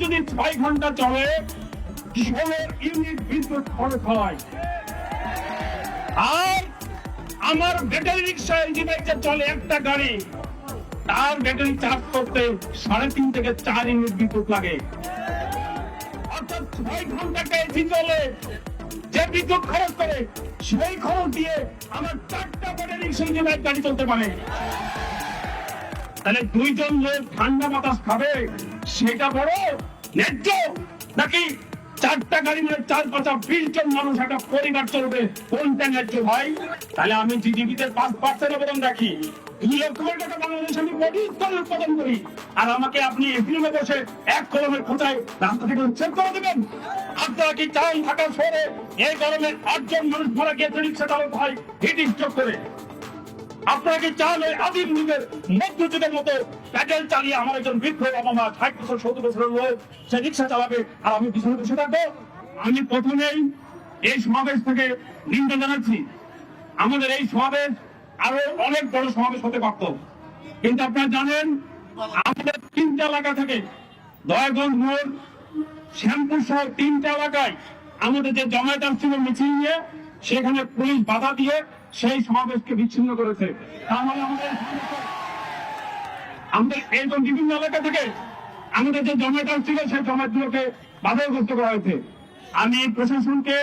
যদি 6 ঘন্টা চলে 16 ইউনিট বিদ্যুৎ খরচ হয়। আর আমার ব্যাটারি রিক্সা ইঞ্জিন বাইকে চলে একটা গাড়ি, তার ব্যাটারি চার্জ করতে 3.5 থেকে 4 ইউনিট বিদ্যুৎ লাগে। অর্থাৎ 6 ঘন্টাকে এসি চলে যে বিদ্যুৎ খরচ করে, সেই খরচ দিয়ে আমার 4টা ব্যাটারি রিক্সা ইঞ্জিন বাইক গাড়ি চলতে পারে। তাহলে 2 জন লোক ঠান্ডা বাতাস খাবে, সেটা বড় ন্যায্য, নাকি 4টা গাড়ি মানে 4-5-20 জন মানুষ একটা পরিবার চলবে, কোনটা ন্যায্য ভাই? তাহলে আমি জিডিপিতে 5% অবদান রাখি, 2 লক্ষ কোটি টাকা বাংলাদেশ আমি কোটি স্তরে উৎপাদন করি, আর আমাকে আপনি এপ্রিলে বসে 1 কলমের খোঁচায় রাস্তা থেকে উচ্ছেদ করে দেবেন? আপনারা কি চান ঢাকা শহরে এই গরমে 8 জন মানুষ মারা গিয়েছে রিক্সা চালক ভাই হিট স্ট্রোক করে? আপনারা কি চান ওই আদিম যুগের মধ্যযুগের মতো প্যাডেল চালিয়ে আমার একজন বৃদ্ধ বাবা মা 60 বছর 70 বছরের লোক সে রিক্সা চালাবে আর আমি পিছনে বসে থাকবো? আমি প্রথমেই এই সমাবেশ থেকে নিন্দা জানাচ্ছি। আমাদের এই সমাবেশ আরো অনেক বড় সমাবেশ হতে পারত, কিন্তু আপনারা জানেন আমাদের 3টা এলাকা থেকে দয়াগঞ্জ মোড়, শ্যামপুর সহ 3টা এলাকায় আমাদের যে জমায়েত আসছিল মিছিল নিয়ে, সেখানে পুলিশ বাধা দিয়ে সেই সমাবেশকে বিচ্ছিন্ন করেছে। তাহলে আমাদের এইরকম বিভিন্ন এলাকা থেকে আমাদের যে জমায়েত আসছিল সেই জমায়েতগুলোকে বাধাগ্রস্ত করা হয়েছে। আমি প্রশাসনকে,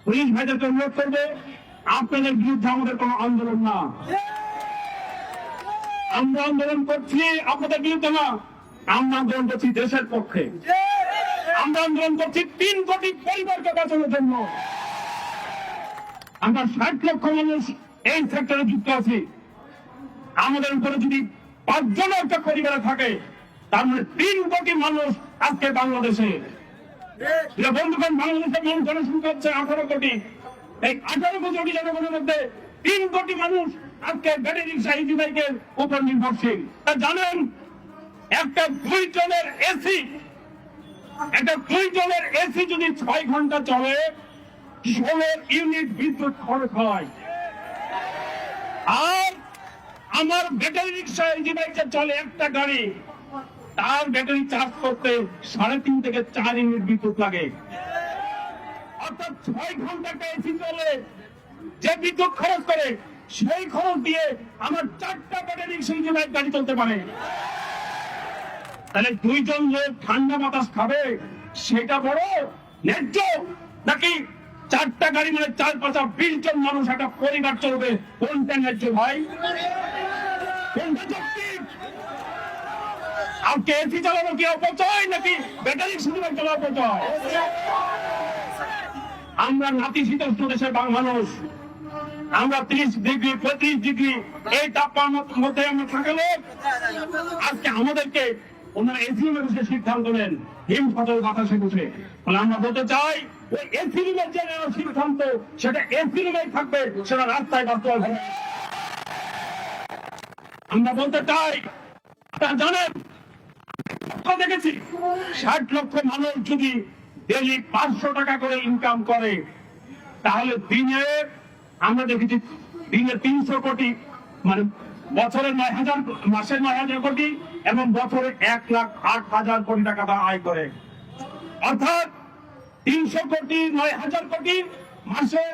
পুলিশ ভাইদেরকে অনুরোধ করবো, আপনাদের বিরুদ্ধে আমাদের কোনো আন্দোলন না, আমরা আন্দোলন করছি আপনাদের বিরুদ্ধে না, আমরা আন্দোলন করছি দেশের পক্ষে। আমরা আন্দোলন করছি 3 কোটি পরিবারকে বাঁচানোর জন্য। আমরা 60 লক্ষ মানুষ এই সেক্টরে যুক্ত আছি। আমাদের উপরে যদি 5 জন একটা পরিবারে থাকে, তার মানে 3 কোটি মানুষ আজকে বাংলাদেশে। বন্ধুগণ, বাংলাদেশের মানুষ জনসংখ্যা হচ্ছে 18 কোটি। এই 18 কোটি জনগণের মধ্যে 3 কোটি মানুষ আজকে ব্যাটারি রিক্সা ইজি বাইকের উপর নির্ভরশীল। তা জানেন, একটা 2 টনের এসি যদি 6 ঘন্টা চলে 16 ইউনিট বিদ্যুৎ খরচ হয়। আর আমার ব্যাটারি রিক্সা ইঞ্জিন বাইকে চলে একটা গাড়ি, তার ব্যাটারি চার্জ করতে 3.5 থেকে 4 ইউনিট বিদ্যুৎ লাগে। অর্থাৎ 6 ঘন্টাকে এসি চলে যে বিদ্যুৎ খরচ করে, সেই খরচ দিয়ে আমার 4টা ব্যাটারি রিক্সা ইঞ্জিন বাইক গাড়ি চলতে পারে। তাহলে 2 জন লোক ঠান্ডা বাতাস খাবে, সেটা বড় ন্যায্য, নাকি 4টা গাড়ি মানে 4-5-20 জন মানুষ একটা পরিবার চলবে, কোনটা ন্যায্য ভাই? কোনটা যৌক্তিক? আজকে এসি চালানো কি অপচয়, নাকি ব্যাটারি সিনেমা চালানো অপচয়? আমরা নাতিশীতোষ্ণ দেশের মানুষ, আমরা 30 ডিগ্রি 35 ডিগ্রি এই তাপমাত্রার মধ্যে আমরা থাকলে আজকে আমাদেরকে ওনারা এসি রুমে বসে সিদ্ধান্ত নেন, হিম ফাটল বাতাসে বসে। আমরা বলতে চাই, ওই এসি রুমের যে সিদ্ধান্ত সেটা এসি রুমেই থাকবে, সেটা রাস্তায় বাস্তবায়ন হবে। আমরা বলতে চাই, আপনারা জানেন দেখেছি 60 লক্ষ মানুষ যদি ডেইলি 500 টাকা করে ইনকাম করে, তাহলে দিনে আমরা দেখেছি দিনে 300 কোটি, মানে বছরের 9,000, মাসের 9,000 কোটি, এবং বছরে 1,08,000 কোটি টাকা তারা আয় করে। অর্থাৎ 300 কোটি 9,000 কোটি মাসে,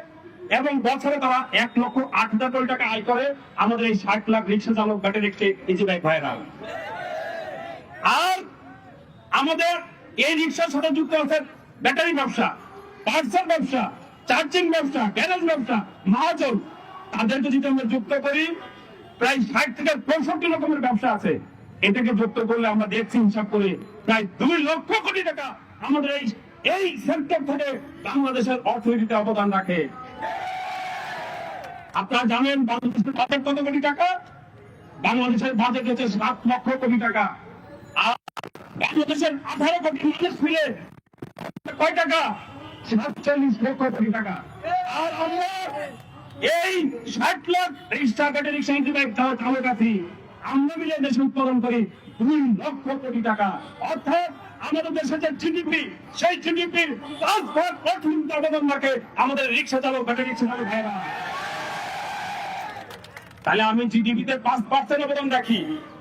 এবং বছরে তারা 1,08,000 কোটি টাকা আয় করে। আমাদের এই 60 লাখ রিক্সা চালক, ব্যাটারি রিক্সা ইজি বাইক ভাইরা। আর আমাদের এই রিক্সার সাথে যুক্ত আছে ব্যাটারি ব্যবসা, পার্সেল ব্যবসা, চার্জিং ব্যবসা, গ্যারেজ ব্যবসা, মহাজন। তাদেরকে যদি আমরা যুক্ত করি, প্রায় 60 থেকে 65 রকমের ব্যবসা আছে। এটাকে যুক্ত করলে আমরা দেখছি হিসাব করে প্রায় 2 লক্ষ কোটি টাকা আমাদের এই সেক্টর থেকে বাংলাদেশের অর্থনীতিতে অবদান রাখে। আপনারা জানেন বাংলাদেশের বাজেট কত কোটি টাকা? বাংলাদেশের বাজেট হচ্ছে 7 লক্ষ কোটি টাকা। আর বাংলাদেশের 18 কোটি মানুষ মিলে কয় টাকা? 47 লক্ষ কোটি টাকা। আর আমরা এই 60 লাখ রিক্সা, ব্যাটারি রিক্সা ইঞ্জিন বাইক চালক আছি, আমরা মিলে দেশে উৎপাদন করি 2 লক্ষ কোটি টাকা। অর্থাৎ আমাদের দেশের যে জিডিপি, সেই জিডিপির 5 ভাগ অর্থনীতি অবদান রাখে আমাদের রিক্সা চালক, ব্যাটারি রিক্সা চালক ভাইরা। তাহলে আমি জিডিপিতে 5% অবদান রাখি,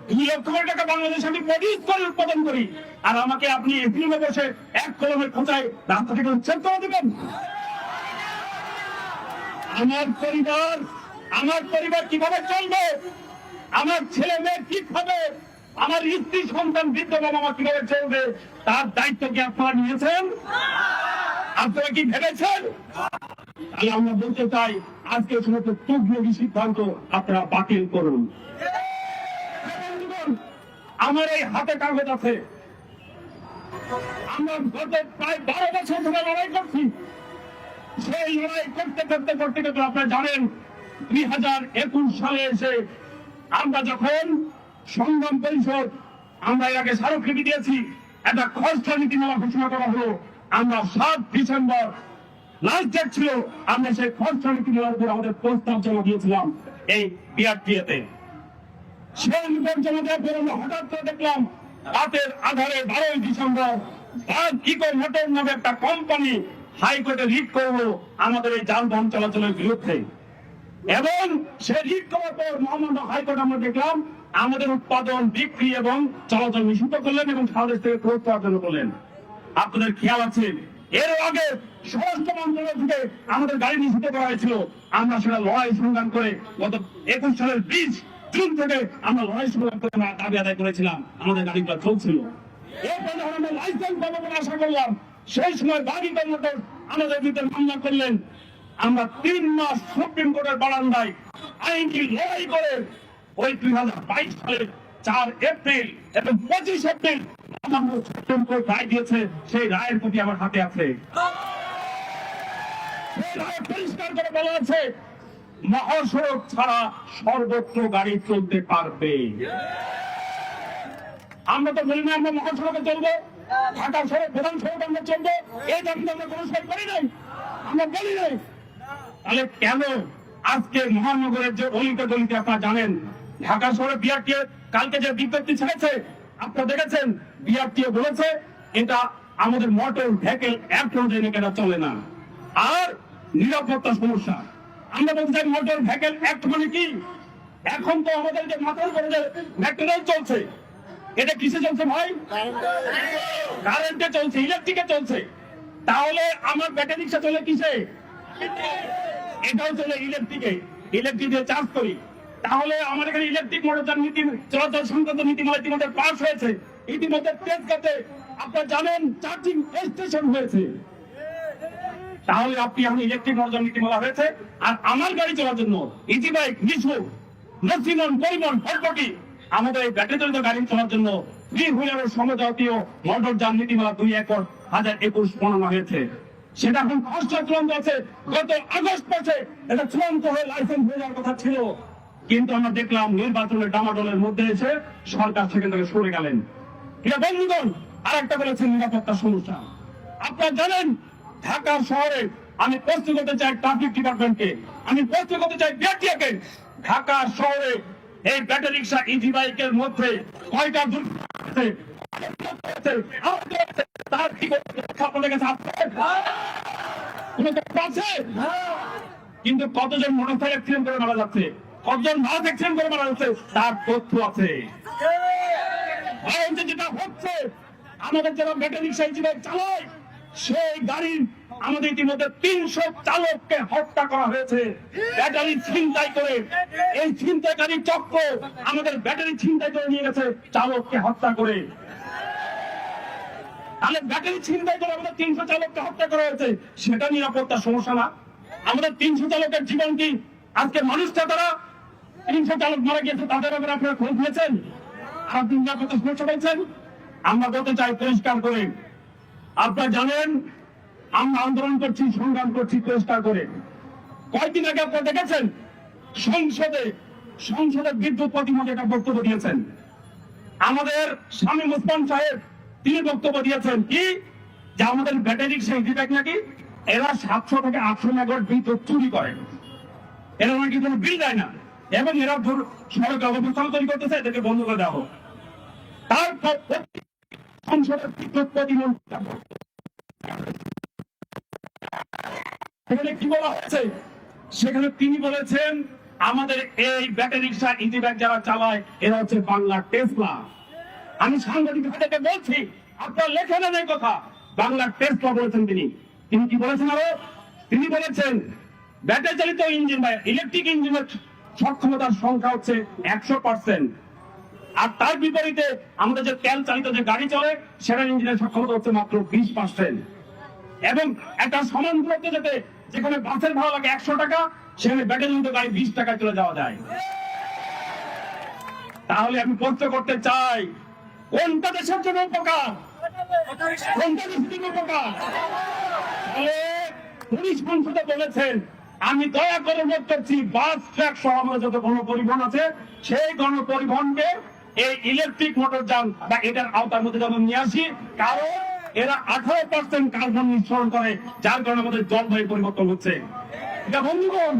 2 লক্ষ কোটি টাকা বাংলাদেশে আমি প্রডিউস করে উৎপাদন করি, আর আমাকে আপনি এপ্রিলে বসে এক কলমের খোঁচায় রাস্তা থেকে উচ্ছেদ করে দেবেন? আমার পরিবার কিভাবে চলবে? আমার ছেলে মেয়ে কি খাবে? আমার স্ত্রী সন্তান বৃদ্ধ বাবা কিভাবে চলবে? তার দায়িত্ব কি আপনারা নিয়েছেন? আপনারা কি ভেবেছেন? তাহলে আমরা বলতে চাই, আজকে সমস্ত তুগলকি সিদ্ধান্ত আপনারা বাতিল করুন। আমার এই হাতে কাগজ আছে, আমরা গত প্রায় 12 বছর ধরে লড়াই করছি। সেই লড়াই করতে আপনারা জানেন 2021 সালে এসে আমরা যখন সংগ্রাম পরিষদ, আমরা এর আগে স্মারকলিপি দিয়েছি, একটা খসড়া নীতিমালা ঘোষণা করা হলো। আমরা 7 ডিসেম্বর লাস্ট ডেট ছিল, আমরা সেই খসড়া নীতিমালার উপর আমাদের প্রস্তাব জমা দিয়েছিলাম এই বিআরটিএতে। সেই রিপোর্ট জমা দেওয়ার পর আমরা হঠাৎ করে দেখলাম রাতের আধারে 12 ডিসেম্বর ইকো মোটর নামে একটা কোম্পানি হাইকোর্টে রিট করলো আমাদের এই যানবাহন চলাচলের বিরুদ্ধে, এবং সে রিট করার পর মহামান্য হাইকোর্ট আমরা দেখলাম আমাদের উৎপাদন, বিক্রি এবং চলাচল নিষিদ্ধ করলেন এবং সারা দেশ থেকে ক্রোধ করার জন্য করলেন। আপনাদের খেয়াল আছে এর আগে স্বরাষ্ট্র মন্ত্রণালয় থেকে আমাদের গাড়ি নিষিদ্ধ করা হয়েছিল। আমরা সেটা লড়াই সংগ্রাম করে গত 21 সালের 20 জুন থেকে আমরা লড়াই সংগ্রাম করে দাবি আদায় করেছিলাম, আমাদের গাড়িগুলো চলছিল। এরপর যখন আমরা লাইসেন্স পাবো বলে আশা করলাম, সেই সময় বাড়ি কর্মকর্তা আমাদের বিরুদ্ধে মামলা করলেন। আমরা 3 মাস সুপ্রিম কোর্টের বারান্দায় আইনটি লড়াই করে ওই 2022 সালের 4 এপ্রিল এবং 25 এপ্রিল আমাদের সুপ্রিম কোর্ট রায় দিয়েছে। সেই রায়ের কপি আমার হাতে আছে। সেই রায়ে পরিষ্কার করে বলা আছে মহাসড়ক ছাড়া সর্বত্র গাড়ি চলতে পারবে। আমরা তো বলি না আমরা মহাসড়কে চলবো, ঢাকা শহরের প্রধান সড়কে আমরা চলবো, এই দাবি আমরা কোনো সময় করি নাই, আমরা বলি নাই। তাহলে কেন আজকে মহানগরের যে অলিতে গলিতে আপনারা জানেন, ঢাকা শহরে বিআরটিএ কালকে যে বিজ্ঞপ্তি ছেড়েছে আপনারা দেখেছেন, বিআরটিএ বলেছে এটা আমাদের মোটর ভেহিকল অ্যাক্ট অনুযায়ী এটা চলে না। আর নিরাপত্তা সমস্যা, আমরা বলতে চাই মোটর ভেহিকল অ্যাক্ট মানে কি? এখন তো আমাদের যে মাথার উপরে যে মেট্রো রেল চলছে, এটা কিসে চলছে ভাই? কারেন্টে চলছে, ইলেকট্রিকে চলছে। তাহলে আমার ব্যাটারি রিক্সা চলে কিসে? এটাও চলে ইলেকট্রিকে, ইলেকট্রিক দিয়ে চার্জ করি। তাহলে আমার এখানে ইলেকট্রিক মোটর নীতি চলাচল সংক্রান্ত নীতিমালা ইতিমধ্যে পাস হয়েছে। ইতিমধ্যে তেজগাঁতে আপনারা জানেন চার্জিং স্টেশন হয়েছে। তাহলে আপনি এখন ইলেকট্রিক মোটর নীতিমালা হয়েছে, আর আমার গাড়ি চলার জন্য ইজি বাইক, নিশো, ম্যাক্সিমাম পরিবহন ফটফটি আমাদের এই ব্যাটারি চালিত গাড়ি চলার জন্য 3 হুইলারের সমজাতীয় মোটর যান নীতিমালা 2021 বানানো হয়েছে। সেটা এখন খসড়া চূড়ান্ত আছে। গত আগস্ট মাসে এটা চূড়ান্ত হয়ে লাইসেন্স হয়ে যাওয়ার কথা ছিল, কিন্তু আমরা দেখলাম নির্বাচনের ডামাডোলের মধ্যে এসে সরকার সেখান থেকে সরে গেলেন। এটা বন্ধুগণ আর একটা বলেছেন নিরাপত্তার সমস্যা। আপনারা জানেন ঢাকা শহরে, আমি প্রশ্ন করতে চাই ট্রাফিক ডিপার্টমেন্টকে, আমি প্রশ্ন করতে চাই বিআরটিএকে, ঢাকা শহরে এই ব্যাটারি রিক্সা ইজি বাইকের মধ্যে কয়টা দুর্ঘটনা তার কি আপনাদের কাছে আছে? কিন্তু কতজন মোটরসাইকেল অ্যাক্সিডেন্ট করে মারা যাচ্ছে, কতজন বাস অ্যাক্সিডেন্ট করে মারা যাচ্ছে, তার তথ্য আছে। যেটা হচ্ছে আমাদের যারা ব্যাটারি রিক্সা ইজি বাইক চালায়, সেই গাড়ির আমাদের ইতিমধ্যে 300 চালককে হত্যা করা হয়েছে ব্যাটারি ছিনতাই করে। এই ছিনতাইকারী চক্র আমাদের ব্যাটারি ছিনতাই করে নিয়ে গেছে চালককে হত্যা করে। তাহলে ব্যাটারি ছিনতাই করে আমাদের 300 চালককে হত্যা করা হয়েছে, সেটা নিরাপত্তার সমস্যা না? আমাদের 300 চালকের জীবন কি আজকে মানুষটা, তারা 300 চালক মারা গিয়েছে, তাদের ব্যাপারে আপনারা খোঁজ নিয়েছেন? আপনি নিরাপত্তা সমস্যা বলছেন? আমরা বলতে চাই পরিষ্কার করে, আপনারা জানেন আমরা আন্দোলন করছি, সংগ্রাম করছি পরিষ্কার করে। কয়েকদিন আগে আপনারা দেখেছেন সংসদে বিদ্যুৎ প্রতিমন্ত্রী একটা বক্তব্য দিয়েছেন। আমাদের শামীম ওসমান সাহেব তিনি বক্তব্য দিয়েছেন কি, যে আমাদের ব্যাটারি রিক্সা ইজি বাইক নাকি এরা 700 থেকে 800 মেগাওয়াট বিদ্যুৎ চুরি করে, এরা নাকি কোনো বিল দেয় না, এবং এরা সড়কে অবস্থান তৈরি করতেছে, এদেরকে বন্ধ করে দেওয়া হোক। তারপর সংসদের বিদ্যুৎ প্রতিমন্ত্রী সেখানে কি বলা হচ্ছে? সেখানে তিনি বলেছেন আমাদের এই ব্যাটারি রিক্সা ইজিব্যাগ যারা চালায় এরা হচ্ছে বাংলার টেসলা। আমি সাংবাদিক ভাইদেরকে বলছি, আপনার লেখা নেই কথা, বাংলার টেসলা বলেছেন তিনি। তিনি কি বলেছেন আরো? তিনি বলেছেন ব্যাটারি চালিত ইঞ্জিন বা ইলেকট্রিক ইঞ্জিনের সক্ষমতার সংখ্যা হচ্ছে 100%। আর তার বিপরীতে আমাদের যে তেল চালিত যে গাড়ি চলে সেটার ইঞ্জিনের সক্ষমতা হচ্ছে মাত্র 20%। এবং একটা সমান দূরত্ব যেতে যেখানে বাসের ভাড়া লাগে 100 টাকা, সেখানে ব্যাটারি চালিত গাড়ি 20 টাকায় চলে যাওয়া যায়। তাহলে আমি প্রশ্ন করতে চাই, কোনটা দেশের জন্য উপকার, কোনটা দেশের জন্য উপকার? পুলিশ সংসদে বলেছেন, আমি দয়া করে অনুরোধ করছি বাস ট্রাক সহ আমাদের যত গণপরিবহন আছে সেই গণপরিবহনকে এই ইলেকট্রিক মোটর যান বা এটার আওতার মধ্যে যেন নিয়ে আসি, কারণ এরা 18% কার্বন নিঃসরণ করে, যার কারণে আমাদের জলবায়ু পরিবর্তন হচ্ছে। এটা বন্ধুগণ,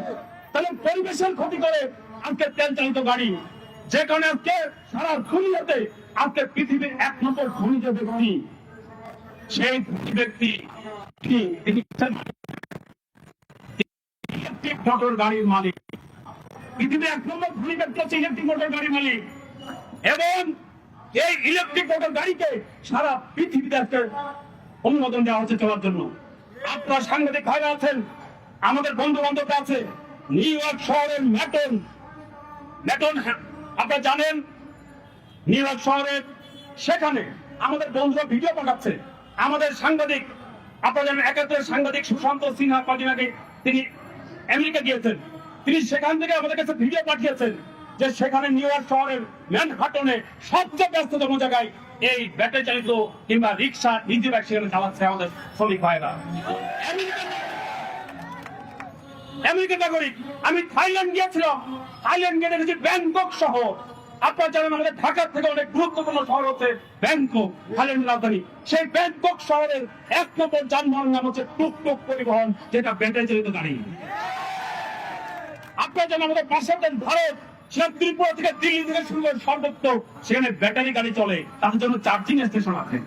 তাহলে পরিবেশের ক্ষতি করে আজকে তেল চালিত গাড়ি, যে কারণে আজকে সারা দুনিয়াতে আজকে পৃথিবীর 1 নম্বর খনিজ ব্যক্তি, সেই ব্যক্তি ইলেকট্রিক মোটর গাড়ির মালিক। পৃথিবীর 1 নম্বর খনি ব্যক্তি হচ্ছে ইলেকট্রিক মোটর গাড়ির মালিক। এবং এই ইলেকট্রিক মোটর গাড়িকে সারা পৃথিবীতে আজকে অনুমোদন দেওয়া হচ্ছে চলার জন্য। আপনার সাংবাদিক ভাইরা আছেন, আমাদের বন্ধু বান্ধবরা আছে, নিউ ইয়র্ক শহরের ম্যাটন, আপনারা জানেন নিউ ইয়র্ক শহরের, সেখানে আমাদের বন্ধুরা ভিডিও পাঠাচ্ছে। আমাদের সাংবাদিক, আপনারা জানেন 71 সাংবাদিক সুশান্ত সিনহা কদিন আগে তিনি আমেরিকা গিয়েছেন, তিনি সেখান থেকে আমাদের কাছে ভিডিও পাঠিয়েছেন যে সেখানে নিউ ইয়র্ক শহরের ম্যানহাটনে সবচেয়ে ব্যস্ততম জায়গায় এই ব্যাটারি চালিত কিংবা রিক্সা ইজিব্যাগ সেখানে চালাচ্ছে আমাদের শ্রমিক ভাইরা। আমেরিকান নাগরিক। আমি থাইল্যান্ড গিয়েছিলাম, থাইল্যান্ড গিয়ে দেখেছি ব্যাংকক শহর। আপনারা জানেন আমাদের ঢাকার থেকে অনেক গুরুত্বপূর্ণ শহর হচ্ছে ব্যাংকক, থাইল্যান্ডের রাজধানী। সেই ব্যাংকক শহরের 1 নম্বর যানবাহন নাম হচ্ছে টুকটুক পরিবহন, যেটা ব্যাটারি চালিত গাড়ি। আপনারা জানেন আমাদের পাশের দেশ ভারত, সেখানে ত্রিপুরা থেকে দিল্লি থেকে শুরু করে সর্বত্র সেখানে ব্যাটারি গাড়ি চলে, তাদের জন্য চার্জিং স্টেশন আছে।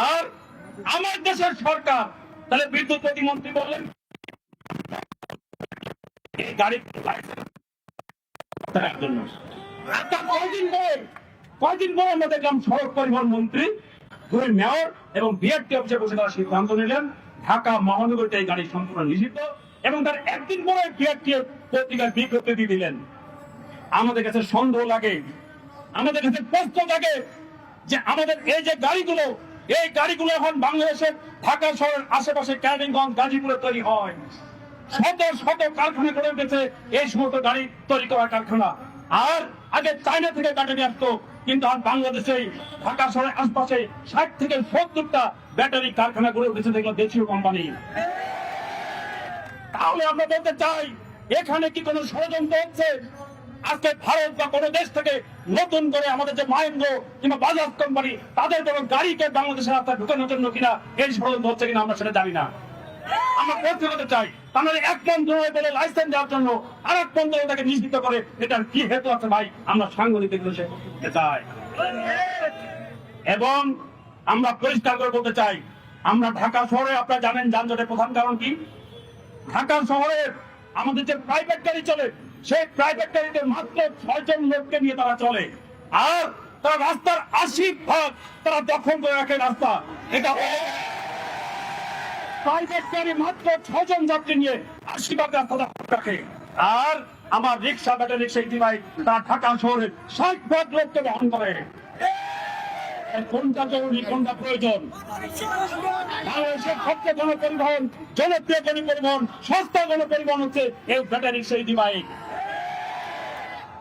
আর আমার দেশের সরকার তাহলে বিদ্যুৎ প্রতিমন্ত্রী বললেন এই গাড়ি কয়দিন পরে আমরা দেখলাম সড়ক পরিবহন মন্ত্রী, দুই মেয়র এবং বিআরটি অফিসে বসে তারা সিদ্ধান্ত নিলেন ঢাকা মহানগরীতে এই গাড়ি সম্পূর্ণ নিষিদ্ধ, এবং তার একদিন পরে বিআরটি পত্রিকার বিজ্ঞপ্তি দিয়ে দিলেন। আমাদের কাছে সন্দেহ লাগে, আমাদের কাছে প্রশ্ন থাকে যে আমাদের এই যে গাড়িগুলো, এই গাড়িগুলো এখন বাংলাদেশের ঢাকা শহরের আশেপাশে ক্যানিংগঞ্জ, গাজীপুরে তৈরি হয়। শত শত কারখানা গড়ে উঠেছে এই সমস্ত গাড়ি তৈরি করার কারখানা। আর আগে চায়না থেকে ব্যাটারি আসতো, কিন্তু আর বাংলাদেশে ঢাকা শহরের আশপাশে 60 থেকে 70টা ব্যাটারি কারখানা গড়ে উঠেছে, দেখলো দেশীয় কোম্পানি। তাহলে আমরা বলতে চাই, এখানে কি কোনো ষড়যন্ত্র হচ্ছে? আজকে ভারত বা কোনো দেশ থেকে নতুন করে আমাদের যে মাহেন্দ্র কিংবা বাজাজ কোম্পানি, তাদের কোনো গাড়িকে বাংলাদেশের রাস্তায় ঢুকানোর জন্য কিনা এই ষড়যন্ত্র হচ্ছে কিনা আমরা সেটা জানি না। আমরা প্রশ্ন করতে চাই, তাহলে এক মন্ত্রণালয় বলে লাইসেন্স দেওয়ার জন্য আর এক মন্ত্রণালয়কে নিশ্চিত করে, এটার কি হেতু আছে ভাই? আমরা সাংবাদিক করতে চাই। এবং আমরা পরিষ্কার করে বলতে চাই, আমরা ঢাকা শহরে, আপনারা জানেন যানজটের প্রধান কারণ কি? ঢাকা শহরে আমাদের যে প্রাইভেট গাড়ি চলে, সেই প্রাইভেট গাড়িতে মাত্র 6 জন লোককে নিয়ে তারা চলে, আর তারা রাস্তার 80% তারা দখল করে রাখে রাস্তা। এটা প্রাইভেট গাড়ি মাত্র 6 জন যাত্রী নিয়ে 80% রাস্তা দখল রাখে। আর আমার রিক্সা, ব্যাটারি রিক্সা ইজিবাইক তারা ঢাকা শহরের 60% লোককে বহন করে। কোনটা জরুরি, কোনটা প্রয়োজন? বাংলাদেশের সবচেয়ে গণপরিবহন, জনপ্রিয় গণপরিবহন, সস্তা গণপরিবহন হচ্ছে এই ব্যাটারি রিক্সা ইজিবাইক।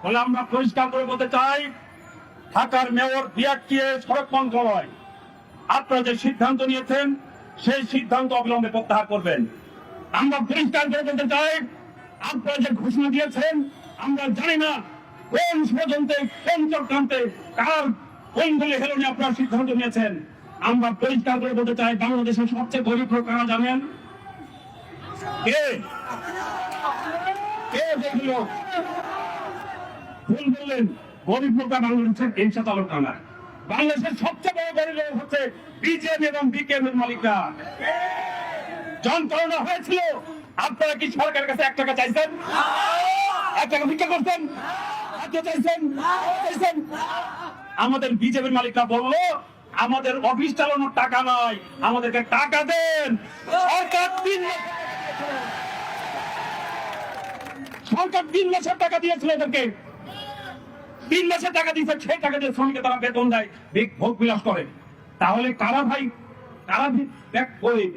বলে আমরা পরিষ্কার করে বলতে চাই, ঢাকার মেয়র বিআরটি সড়ক মন্ত্রণালয় আপনারা যে সিদ্ধান্ত নিয়েছেন সেই সিদ্ধান্ত অবিলম্বে প্রত্যাহার করবেন। আমরা পরিষ্কার করে বলতে চাই, আপনারা যে ঘোষণা দিয়েছেন আমরা জানি না কোন ষড়যন্ত্রে, কোন চক্রান্তে, কার কোন দলে হেলনে আপনারা সিদ্ধান্ত নিয়েছেন। আমরা পরিষ্কার করে বলতে চাই, বাংলাদেশের সবচেয়ে গরিব লোক কারা জানেন? কে? দেখলো ভুল বললেন, গরিব লোকটা বাংলাদেশের এনসা তালুকদার না। বাংলাদেশের সবচেয়ে বড় গরিব লোক হচ্ছে বিজেপি এবং বিকেএম এর মালিকরা। যন্ত্রণা হয়েছিল, আপনারা কি সরকারের কাছে 1 টাকা চাইছেন? এক টাকা ভিক্ষা করছেন, চাইছেন। আমাদের বিজেপির মালিকরা বললো আমাদের অফিস চালানোর টাকা নাই, আমাদেরকে টাকা দেন। সরকার 3 মাসের টাকা দিয়েছিল এদেরকে, 3 মাসের টাকা দিয়েছে, সেই টাকা দিয়ে শ্রমিককে তারা বেতন দেয়, ভোগ বিলাস করে। তাহলে কারা ভাই, কারা গরিব?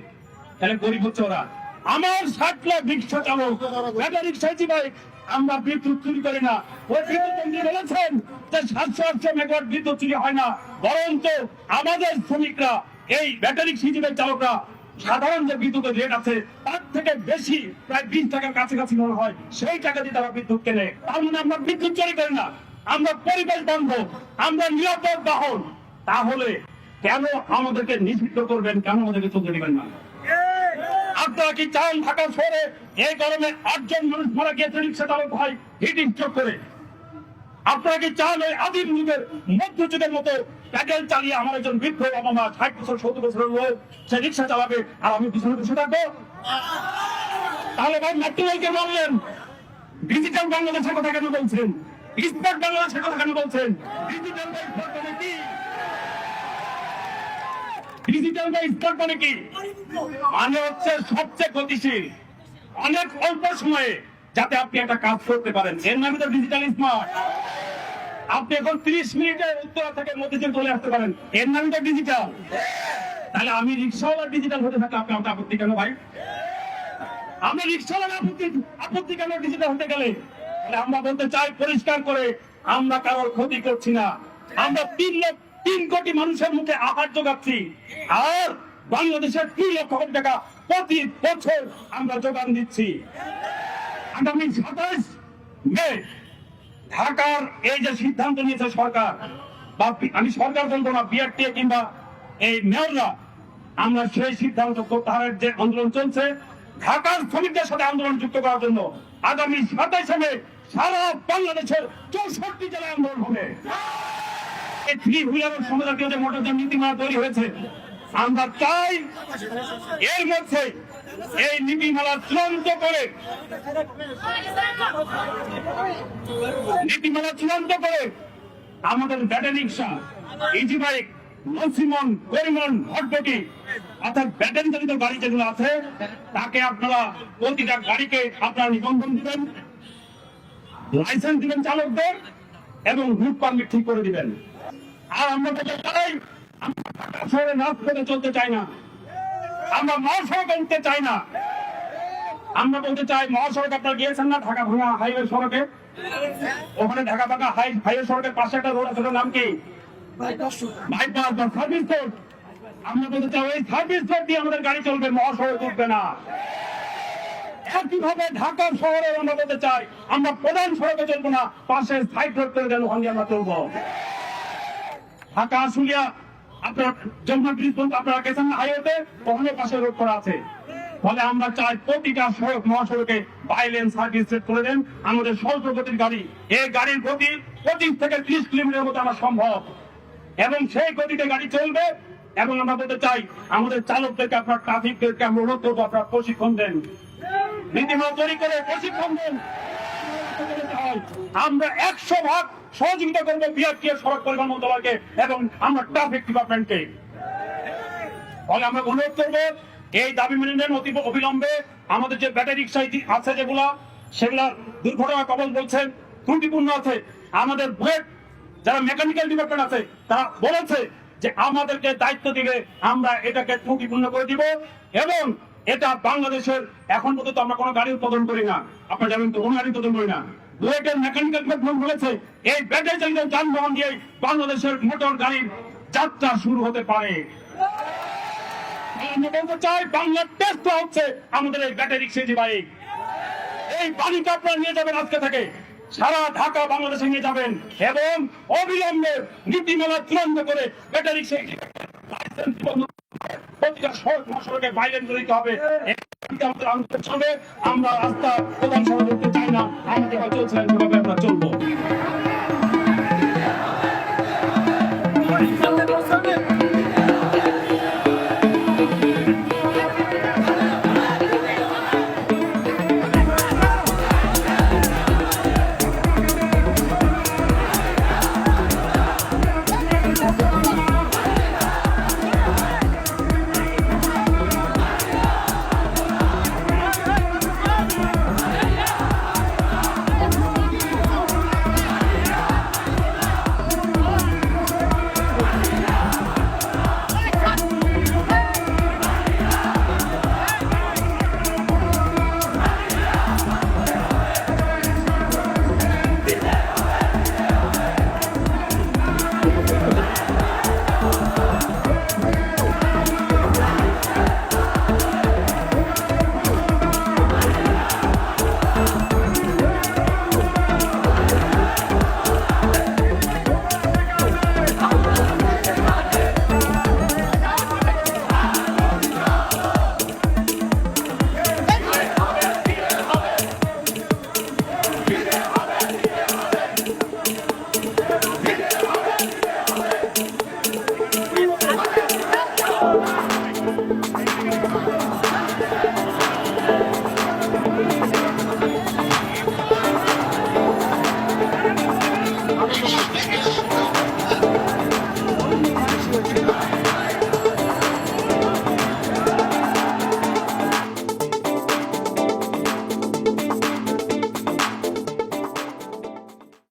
তাহলে গরিব হচ্ছে ওরা। আমার 60 লাখ রিক্সা চালক, ব্যাটারি রিক্সা ভাই, আমরা বিদ্যুৎ চুরি করি না। ওই বিদ্যুৎ মন্ত্রী বলেছেন যে 700-800 মেগাওয়াট বিদ্যুৎ চুরি হয় না, বরঞ্চ আমাদের শ্রমিকরা, এই ব্যাটারি সিজিবের চালকরা সাধারণ যে বিদ্যুতের রেট আছে তার থেকে বেশি, প্রায় 20 টাকার কাছাকাছি মনে হয়, সেই টাকা দিয়ে তারা বিদ্যুৎ কেনে। তার মানে আমরা বিদ্যুৎ চুরি করি না, আমরা পরিবেশ বান্ধব, আমরা নিরাপদ বাহন। তাহলে কেন আমাদেরকে নিষিদ্ধ করবেন, কেন আমাদেরকে চলতে দিবেন না? আপনারা কি চান ঢাকা শহরে এই গরমে 8 জন মানুষ মারা গিয়েছে রিক্সা চালক ভাই হিটিং স্ট্রোক করে? আপনারা কি চান ওই আদিম যুগের, মধ্যযুগের মতো প্যাডেল চালিয়ে আমার একজন বৃদ্ধ বাবা মা 60 বছর 70 বছরের লোক সে রিক্সা চালাবে আর আমি পিছনে বসে থাকবো? তাহলে ভাই মেট্রোকে বললেন ডিজিটাল বাংলাদেশের কথা কেন বলছেন? স্মার্ট বাংলাদেশের কথা কেন বলছেন? ডিজিটাল বা স্মার্ট মানে কি? ডিজিটাল বা স্মার্ট মানে কি? মানে হচ্ছে সবচেয়ে গতিশীল, অনেক অল্প সময়ে যাতে আপনি একটা কাজ করতে পারেন, এর নামে তো ডিজিটাল স্মার্ট। আপনি এখন 30 মিনিটের উত্তরা থেকে মধ্যে চলে আসতে পারেন, এর নামে তো ডিজিটাল। তাহলে আমি রিক্সাওয়ালা ডিজিটাল হতে থাকলে আপনি আমাকে আপত্তি কেন ভাই? আমরা রিক্সাওয়ালা আপত্তি কেন ডিজিটাল হতে গেলে? আমরা বলতে চাই পরিষ্কার করে, আমরা কারোর ক্ষতি করছি না। আমরা 3 কোটি মানুষের মুখে আহার যোগাচ্ছি, আর বাংলাদেশের 3 লক্ষ কোটি টাকা প্রতি বছর আমরা যোগান দিচ্ছি। আগামী 27 মে ঢাকার এই যে সিদ্ধান্ত নিয়েছে সরকার, বা আমি সরকার বলবো না, বিআরটিএ কিংবা এই মেয়ররা, আমরা সেই সিদ্ধান্ত প্রত্যাহারের যে আন্দোলন চলছে ঢাকার শ্রমিকদের সাথে আন্দোলন যুক্ত করার জন্য আগামী 27 মে সারা বাংলাদেশের 64 জেলায় আন্দোলন হবে। এই 3 হুইলারের সমাজের যে মোটরযান নীতিমালা তৈরি হয়েছে, আমরা চাই এর মধ্যে এই নীতিমালা চূড়ান্ত করে আমাদের ব্যাটারি রিক্সা, ইজি বাইক, নসিমন, পরিমল, ভটভটি অর্থাৎ ব্যাটারি চালিত গাড়ি যেগুলো আছে তাকে আপনারা প্রতিটা গাড়িকে আপনারা নিবন্ধন দিবেন, লাইসেন্স দিবেন চালকদের, এবং রুট পারমিট ঠিক করে দিবেন। আর আমরা বলতে চাই, আমরা শহরে নাচ করে চলতে চাই না, আমরা মহাসড়ক উঠতে চাই না। আমরা বলতে চাই মহাসড়ক আপনারা গিয়েছেন না ঢাকা ভাঙা হাইওয়ে সড়কে? ওখানে ঢাকা ভাঙা হাইওয়ে সড়কের পাশে একটা রোড আছে, নাম কি? বাইপাস বা সার্ভিস রোড। আমরা বলতে চাই ওই সার্ভিস রোড দিয়ে আমাদের গাড়ি চলবে, মহাসড়ক উঠবে না। একইভাবে ঢাকা শহরে আমরা বলতে চাই আমরা প্রধান সড়কে চলবো না, পাশে সাইড রোড করে দেন, ওখানে আমরা চলবো। ঢাকা আশুলিয়া আপনার যমুনা ব্রিজ পর্যন্ত আপনারা গেছেন হাইওয়েতে, ওখানে পাশে রোড করা আছে। ফলে আমরা চাই প্রতিটা সড়ক মহাসড়কে বাইলেন সার্ভিস সেট করে দেন আমাদের স্বল্প গতির গাড়ি। এই গাড়ির গতি 25 থেকে 30 কিলোমিটার মতো আমার সম্ভব, এবং সেই গতিতে গাড়ি চলবে। এবং আমরা বলতে চাই আমাদের চালকদেরকে আপনার ট্রাফিকদেরকে আমরা অনুরোধ করবো আপনারা প্রশিক্ষণ দেন, নীতিমালা তৈরি করে প্রশিক্ষণ দেন। আমরা 100% সহযোগিতা করবো বিআরটিএ, সড়ক পরিবহন মন্ত্রণালয়কে এবং আমরা ট্রাফিক ডিপার্টমেন্টকে। ফলে আমরা অনুরোধ করবো এই দাবি মেনে নেন অতি অবিলম্বে। আমাদের যে ব্যাটারি রিক্সা আছে যেগুলা, সেগুলা দুর্ঘটনা কবল বলছেন, ত্রুটিপূর্ণ আছে। আমাদের বুয়েট যারা মেকানিক্যাল ডিপার্টমেন্ট আছে তারা বলেছে যে আমাদেরকে দায়িত্ব দিলে আমরা এটাকে ত্রুটিপূর্ণ করে দিব। এবং এটা বাংলাদেশের এখন পর্যন্ত আমরা কোনো গাড়ি উৎপাদন করি না, আপনারা জানেন তো, কোনো গাড়ি উৎপাদন করি না। বুয়েটের মেকানিক্যাল ডিপার্টমেন্ট বলেছে এই ব্যাটারি চালিত যানবাহন দিয়ে বাংলাদেশের মোটর গাড়ির যাত্রা শুরু হতে পারে। আমরা বলতে চাই বাংলার টেস্ট হচ্ছে আমাদের এই ব্যাটারি রিক্সা বাইক। এই বাণীকে আপনারা নিয়ে যাবেন, আজকে থেকে সারা ঢাকা বাংলাদেশে নিয়ে যাবেন, এবং অবিলম্বে নীতিমালা চূড়ান্ত করে ব্যাটারি রিক্সা প্রতিটা সড়কে বাইলেন করে দিতে হবে। আমরা রাস্তা প্রধান সড়ক করতে চাই না, আমাদের চলছিলেন সেভাবে আমরা চলবো। করো